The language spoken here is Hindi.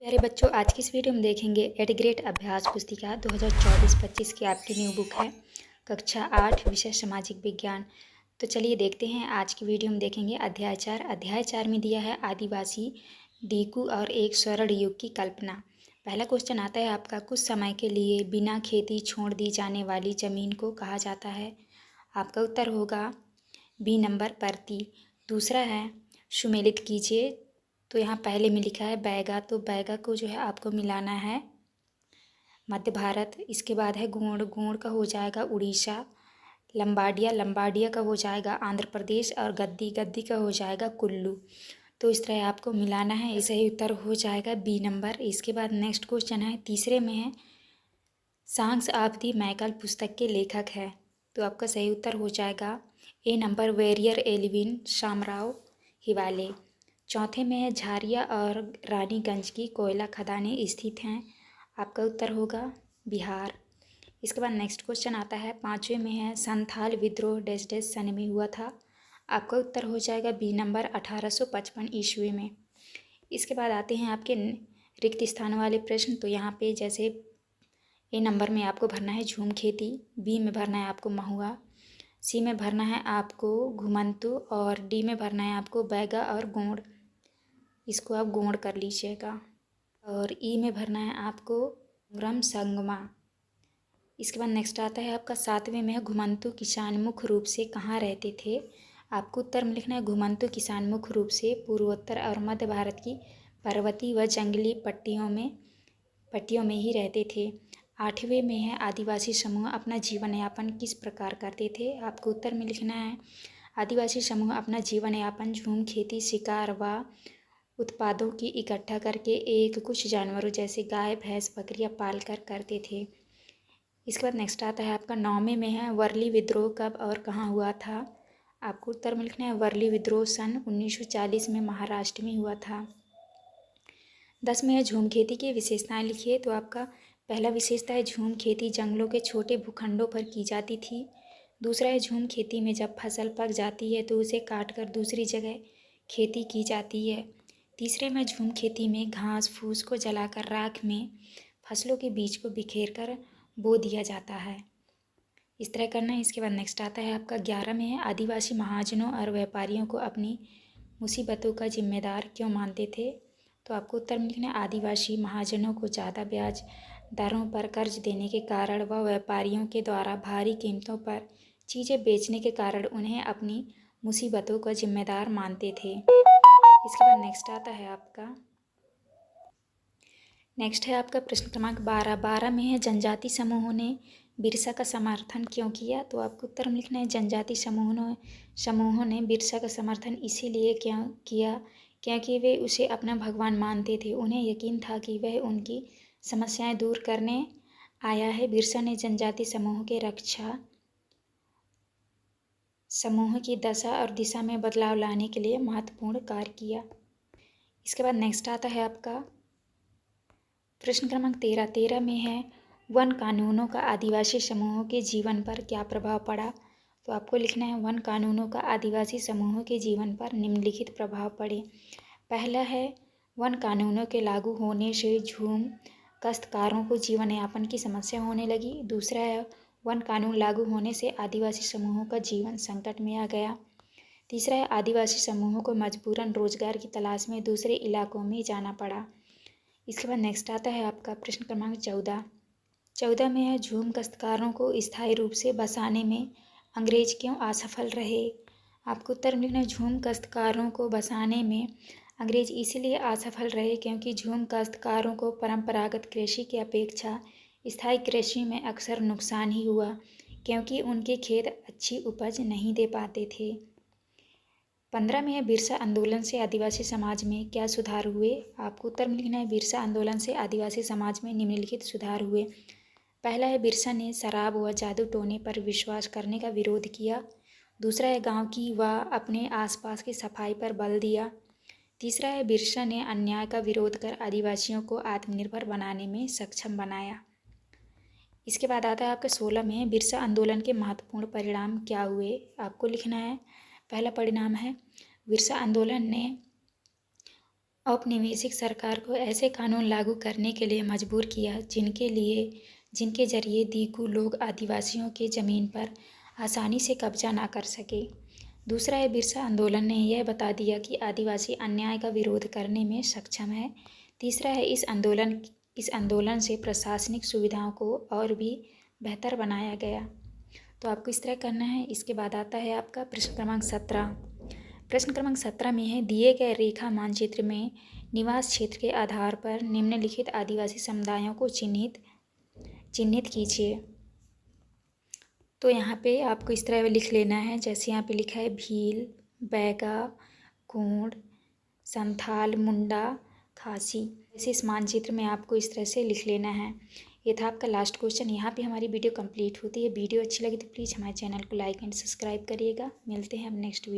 प्यारे बच्चों, आज की इस वीडियो में देखेंगे एट ग्रेड अभ्यास पुस्तिका 2024-25 की आपकी न्यू बुक है। कक्षा 8 विषय सामाजिक विज्ञान। तो चलिए देखते हैं। आज की वीडियो में देखेंगे अध्याय 4। अध्याय 4 में दिया है आदिवासी डीकू और एक स्वर्ण युग की कल्पना। पहला क्वेश्चन आता है आपका, कुछ समय के लिए बिना खेती छोड़ दी जाने वाली जमीन को कहा जाता है। आपका उत्तर होगा बी नंबर परती। दूसरा है सुमेलित कीजिए। तो यहाँ पहले में लिखा है बैगा, तो बैगा को जो है आपको मिलाना है मध्य भारत। इसके बाद है गोंड, गोंड का हो जाएगा उड़ीसा। लंबाडिया, लंबाडिया का हो जाएगा आंध्र प्रदेश। और गद्दी, गद्दी का हो जाएगा कुल्लू। तो इस तरह आपको मिलाना है। ये सही उत्तर हो जाएगा बी नंबर। इसके बाद नेक्स्ट क्वेश्चन है, तीसरे में है सांग्स ऑफ दी मैकल पुस्तक के लेखक है। तो आपका सही उत्तर हो जाएगा ए नंबर वेरियर एलिविन शामराव हिवाले। चौथे में है झारिया और रानीगंज की कोयला खदानें स्थित हैं। आपका उत्तर होगा बिहार। इसके बाद नेक्स्ट क्वेश्चन आता है, पाँचवें में है संथाल विद्रोह डैश डैश सन में हुआ था। आपका उत्तर हो जाएगा बी नंबर 1855 ईस्वी में। इसके बाद आते हैं आपके रिक्त स्थान वाले प्रश्न। तो यहाँ पे जैसे ए नंबर में आपको भरना है झूम खेती, बी में भरना है आपको महुआ, सी में भरना है आपको घुमंतु और डी में भरना है आपको बैगा और गोंड। इसको आप गोंड कर लीजिएगा। और ई में भरना है आपको ग्रम संगमा। इसके बाद नेक्स्ट आता है आपका सातवें में है घुमंतु किसान मुख्य रूप से कहाँ रहते थे। आपको उत्तर में लिखना है घुमंतु किसान मुख्य रूप से पूर्वोत्तर और मध्य भारत की पर्वतीय व जंगली पट्टियों में ही रहते थे। आठवें में है आदिवासी समूह अपना जीवन यापन किस प्रकार करते थे। आपको उत्तर में लिखना है आदिवासी समूह अपना जीवन यापन झूम खेती, शिकार व उत्पादों की इकट्ठा करके एक कुछ जानवरों जैसे गाय, भैंस, बकरियां पाल कर करते थे। इसके बाद नेक्स्ट आता है आपका नौवें में है वर्ली विद्रोह कब और कहाँ हुआ था। आपको उत्तर में लिखना है वर्ली विद्रोह सन 1940 में महाराष्ट्र में हुआ था। 10 में है झूम खेती की विशेषताएं लिखिए। तो आपका पहला विशेषता है झूम खेती जंगलों के छोटे भूखंडों पर की जाती थी। दूसरा है झूम खेती में जब फसल पक जाती है तो उसे काट कर दूसरी जगह खेती की जाती है। तीसरे में झूम खेती में घास फूस को जलाकर राख में फसलों के बीज को बिखेर कर बो दिया जाता है। इस तरह करना है। इसके बाद नेक्स्ट आता है आपका 11 में है आदिवासी महाजनों और व्यापारियों को अपनी मुसीबतों का जिम्मेदार क्यों मानते थे। तो आपको उत्तर में लिखना है आदिवासी महाजनों को ज़्यादा ब्याज दरों पर कर्ज देने के कारण व व्यापारियों के द्वारा भारी कीमतों पर चीज़ें बेचने के कारण उन्हें अपनी मुसीबतों का जिम्मेदार मानते थे। इसके बाद नेक्स्ट आता है आपका प्रश्न क्रमांक 12 में है जनजाति समूहों ने बिरसा का समर्थन क्यों किया। तो आपको उत्तर में लिखना है जनजाति समूहों ने बिरसा का समर्थन इसीलिए क्यों किया क्योंकि वे उसे अपना भगवान मानते थे। उन्हें यकीन था कि वह उनकी समस्याएं दूर करने आया है। बिरसा ने जनजाति समूह की दशा और दिशा में बदलाव लाने के लिए महत्वपूर्ण कार्य किया। इसके बाद नेक्स्ट आता है आपका प्रश्न क्रमांक 13 में है वन कानूनों का आदिवासी समूहों के जीवन पर क्या प्रभाव पड़ा। तो आपको लिखना है वन कानूनों का आदिवासी समूहों के जीवन पर निम्नलिखित प्रभाव पड़े। पहला है वन कानूनों के लागू होने से झूम काश्तकारों को जीवन यापन की समस्या होने लगी। दूसरा है वन कानून लागू होने से आदिवासी समूहों का जीवन संकट में आ गया। तीसरा है आदिवासी समूहों को मजबूरन रोजगार की तलाश में दूसरे इलाकों में जाना पड़ा। इसके बाद नेक्स्ट आता है आपका प्रश्न क्रमांक 14 में है झूम काश्तकारों को स्थायी रूप से बसाने में अंग्रेज क्यों असफल रहे। आपको उत्तर में लिखना है झूम काश्तकारों को बसाने में अंग्रेज इसलिए असफल रहे क्योंकि झूम काश्तकारों को परंपरागत कृषि की अपेक्षा स्थायी कृषि में अक्सर नुकसान ही हुआ क्योंकि उनके खेत अच्छी उपज नहीं दे पाते थे। 15 में है बिरसा आंदोलन से आदिवासी समाज में क्या सुधार हुए। आपको उत्तर में लिखना है बिरसा आंदोलन से आदिवासी समाज में निम्नलिखित सुधार हुए। पहला है बिरसा ने शराब व जादू टोने पर विश्वास करने का विरोध किया। दूसरा है गांव की व अपने आसपास की सफाई पर बल दिया। तीसरा है बिरसा ने अन्याय का विरोध कर आदिवासियों को आत्मनिर्भर बनाने में सक्षम बनाया। इसके बाद आता है आपके 16 में बिरसा आंदोलन के महत्वपूर्ण परिणाम क्या हुए। आपको लिखना है पहला परिणाम है बिरसा आंदोलन ने औपनिवेशिक सरकार को ऐसे कानून लागू करने के लिए मजबूर किया जिनके जरिए दीगू लोग आदिवासियों की ज़मीन पर आसानी से कब्जा ना कर सके। दूसरा है, बिरसा आंदोलन ने यह बता दिया कि आदिवासी अन्याय का विरोध करने में सक्षम है। तीसरा है, इस आंदोलन से प्रशासनिक सुविधाओं को और भी बेहतर बनाया गया। तो आपको इस तरह करना है। इसके बाद आता है आपका प्रश्न क्रमांक 17। प्रश्न क्रमांक 17 में है, दिए गए रेखा मानचित्र में निवास क्षेत्र के आधार पर निम्नलिखित आदिवासी समुदायों को चिन्हित कीजिए। तो यहाँ पे आपको इस तरह लिख लेना है, जैसे यहाँ पे लिखा है भील, बैगा, गोंड, संथाल, मुंडा, खासी। जैसे इस मानचित्र में आपको इस तरह से लिख लेना है। ये था आपका लास्ट क्वेश्चन। यहाँ पे हमारी वीडियो कंप्लीट होती है। वीडियो अच्छी लगी तो प्लीज़ हमारे चैनल को लाइक एंड सब्सक्राइब करिएगा। मिलते हैं अब नेक्स्ट वीडियो।